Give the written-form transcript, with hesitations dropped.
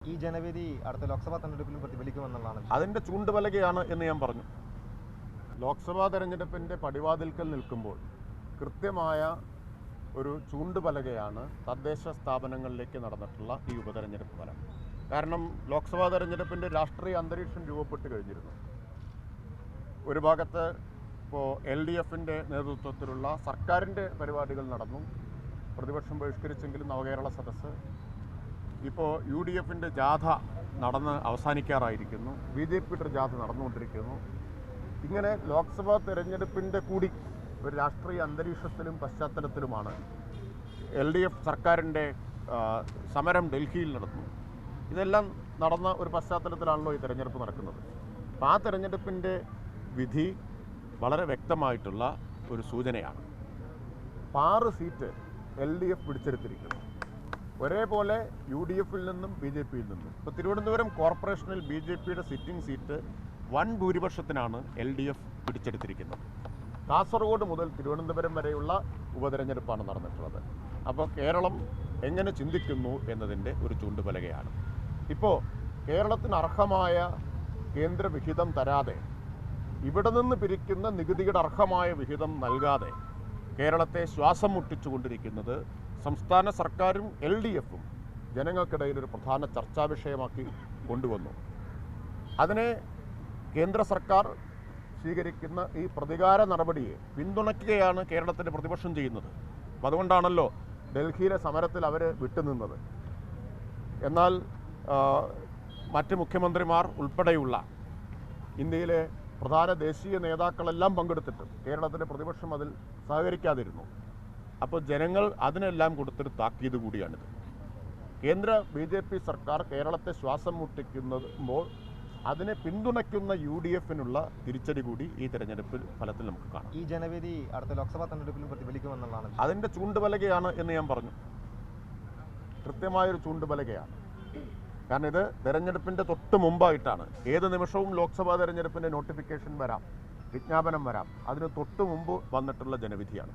ഈ ജനവിധി അടുത്ത ലോക്സഭാ തെരഞ്ഞെടുപ്പിലും പ്രതിഫലിക്കുമെന്നുള്ളതാണ്. അതിൻ്റെ ചൂണ്ടുപലകയാണ് എന്ന് ഞാൻ പറഞ്ഞു. ലോക്സഭാ തെരഞ്ഞെടുപ്പിൻ്റെ പടിവാതിൽക്കൽ നിൽക്കുമ്പോൾ കൃത്യമായ ഒരു ചൂണ്ടുപലകയാണ് തദ്ദേശ സ്ഥാപനങ്ങളിലേക്ക് നടന്നിട്ടുള്ള ഈ ഉപതെരഞ്ഞെടുപ്പ് ഫലം. കാരണം ലോക്സഭാ തെരഞ്ഞെടുപ്പിൻ്റെ രാഷ്ട്രീയ അന്തരീക്ഷം രൂപപ്പെട്ട് കഴിഞ്ഞിരുന്നു. ഒരു ഭാഗത്ത് ഇപ്പോൾ LDFിൻ്റെ നേതൃത്വത്തിലുള്ള സർക്കാരിൻ്റെ പരിപാടികൾ നടന്നു. പ്രതിപക്ഷം ബഹിഷ്കരിച്ചെങ്കിലും നവകേരള സദസ്സ്. ഇപ്പോൾ UDFിൻ്റെ ജാഥ നടന്ന് അവസാനിക്കാറായിരിക്കുന്നു. BJPയുടെ ജാഥ നടന്നുകൊണ്ടിരിക്കുന്നു. ഇങ്ങനെ ലോക്സഭാ തെരഞ്ഞെടുപ്പിൻ്റെ കൂടി ഒരു രാഷ്ട്രീയ അന്തരീക്ഷത്തിലും പശ്ചാത്തലത്തിലുമാണ് LDF സർക്കാരിൻ്റെ സമരം ഡൽഹിയിൽ നടന്നു. ഇതെല്ലാം നടന്ന ഒരു പശ്ചാത്തലത്തിലാണല്ലോ ഈ തെരഞ്ഞെടുപ്പ് നടക്കുന്നത്. അപ്പോൾ ആ തെരഞ്ഞെടുപ്പിൻ്റെ വിധി വളരെ വ്യക്തമായിട്ടുള്ള ഒരു സൂചനയാണ്. 6 സീറ്റ് LDF പിടിച്ചെടുത്തിരിക്കുന്നു. ഒരേപോലെ UDFിൽ നിന്നും BJPയിൽ നിന്നും. ഇപ്പോൾ തിരുവനന്തപുരം കോർപ്പറേഷനിൽ BJPയുടെ സിറ്റിംഗ് സീറ്റ് വൻ ഭൂരിപക്ഷത്തിനാണ് LDF പിടിച്ചെടുത്തിരിക്കുന്നത്. കാസർഗോഡ് മുതൽ തിരുവനന്തപുരം വരെയുള്ള ഉപതെരഞ്ഞെടുപ്പാണ് നടന്നിട്ടുള്ളത്. അപ്പോൾ കേരളം എങ്ങനെ ചിന്തിക്കുന്നു എന്നതിൻ്റെ ഒരു ചൂണ്ടുപലകയാണ്. ഇപ്പോൾ കേരളത്തിന് അർഹമായ കേന്ദ്ര വിഹിതം തരാതെ, ഇവിടെ നിന്ന് പിരിക്കുന്ന നികുതിയുടെ അർഹമായ വിഹിതം നൽകാതെ കേരളത്തെ ശ്വാസം മുട്ടിച്ചുകൊണ്ടിരിക്കുന്നത് സംസ്ഥാന സർക്കാരും LDFും ജനങ്ങൾക്കിടയിൽ ഒരു പ്രധാന ചർച്ചാ വിഷയമാക്കി കൊണ്ടുവന്നു. അതിനെ കേന്ദ്ര സർക്കാർ സ്വീകരിക്കുന്ന ഈ പ്രതികാര നടപടിയെ പിന്തുണയ്ക്കുകയാണ് കേരളത്തിൻ്റെ പ്രതിപക്ഷം ചെയ്യുന്നത്. അപ്പം അതുകൊണ്ടാണല്ലോ ഡൽഹിയിലെ സമരത്തിൽ അവർ വിട്ടുനിന്നത്. എന്നാൽ മറ്റ് മുഖ്യമന്ത്രിമാർ ഉൾപ്പെടെയുള്ള ഇന്ത്യയിലെ പ്രധാന ദേശീയ നേതാക്കളെല്ലാം പങ്കെടുത്തിട്ടും കേരളത്തിലെ പ്രതിപക്ഷം അതിൽ സഹകരിക്കാതിരുന്നു. അപ്പോൾ ജനങ്ങൾ അതിനെല്ലാം കൊടുത്തൊരു താക്കീത് കൂടിയാണിത്. കേന്ദ്ര BJP സർക്കാർ കേരളത്തെ ശ്വാസം മുട്ടിക്കുമ്പോൾ അതിനെ പിന്തുണയ്ക്കുന്ന UDFിനുള്ള തിരിച്ചടി കൂടി ഈ തെരഞ്ഞെടുപ്പ് ഫലത്തിൽ നമുക്ക് കാണാം. ഈ ജനവിധി അടുത്ത ലോക്സഭാ തെരഞ്ഞെടുപ്പിലും പ്രതിഫലിക്കുമെന്നുള്ളതാണ്. അതിൻ്റെ ചൂണ്ടുപലകയാണ് എന്ന് ഞാൻ പറഞ്ഞു. കൃത്യമായൊരു ചൂണ്ടുപലകയാണ്. കാരണം ഇത് തെരഞ്ഞെടുപ്പിൻ്റെ തൊട്ട് മുമ്പായിട്ടാണ്. ഏത് നിമിഷവും ലോക്സഭാ തെരഞ്ഞെടുപ്പിൻ്റെ നോട്ടിഫിക്കേഷൻ വരാം, വിജ്ഞാപനം വരാം. അതിന് തൊട്ട് മുമ്പ് വന്നിട്ടുള്ള ജനവിധിയാണ്.